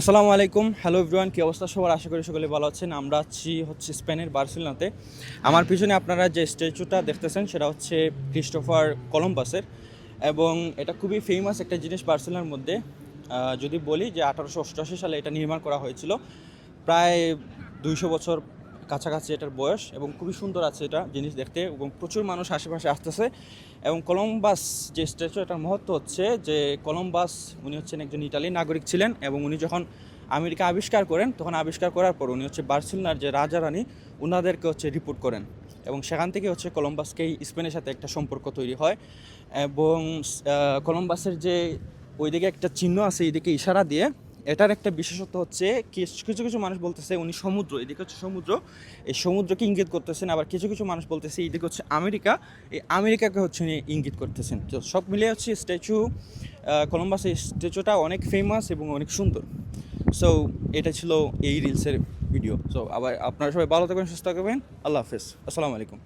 আসসালামু আলাইকুম, hello everyone, কী অবস্থা সবার? আশা করি সকলে ভালো আছেন। আমরা আছি স্পেনের বার্সেলোনাতে। আমার পিছনে আপনারা যে স্ট্যাচুটা দেখতেছেন সেটা হচ্ছে ক্রিস্টোফার কলম্বাসের, এবং এটা খুবই ফেমাস একটা জিনিস বার্সেলোনার মধ্যে। যদি বলি যে 1888 সালে এটা নির্মাণ করা হয়েছিল, প্রায় 200 বছর কাছাকাছি এটার বয়স, এবং খুবই সুন্দর আছে এটা জিনিস দেখতে, এবং প্রচুর মানুষ আশেপাশে আসতেছে। এবং কলম্বাস যে স্ট্যাচু, এটার মহত্ব হচ্ছে যে কলম্বাস উনি হচ্ছেন একজন ইটালিয়ান নাগরিক ছিলেন, এবং উনি যখন আমেরিকা আবিষ্কার করেন তখন আবিষ্কার করার পর উনি হচ্ছে বার্সেলোনার যে রাজা রানী ওনাদেরকে হচ্ছে রিপোর্ট করেন, এবং সেখান থেকে হচ্ছে কলম্বাসকেই স্পেনের সাথে একটা সম্পর্ক তৈরি হয়। এবং কলম্বাসের যে ওইদিকে একটা চিহ্ন আছে এইদিকে ইশারা দিয়ে, এটার একটা বিশেষত্ব হচ্ছে কিছু কিছু মানুষ বলতেছে উনি সমুদ্র, এদিকে হচ্ছে সমুদ্র, এই সমুদ্রকে ইঙ্গিত করতেছেন। আবার কিছু কিছু মানুষ বলতেছে এইদিকে হচ্ছে আমেরিকা, এই আমেরিকাকে হচ্ছে উনি ইঙ্গিত করতেছেন। তো সব মিলিয়ে হচ্ছে স্ট্যাচু, কলম্বাসের স্ট্যাচুটা অনেক ফেমাস এবং অনেক সুন্দর। সো এটা ছিল এই রিলসের ভিডিও। সো আবার আপনারা সবাই ভালো থাকবেন, সুস্থ থাকবেন। আল্লাহ হাফেজ, আসসালামু আলাইকুম।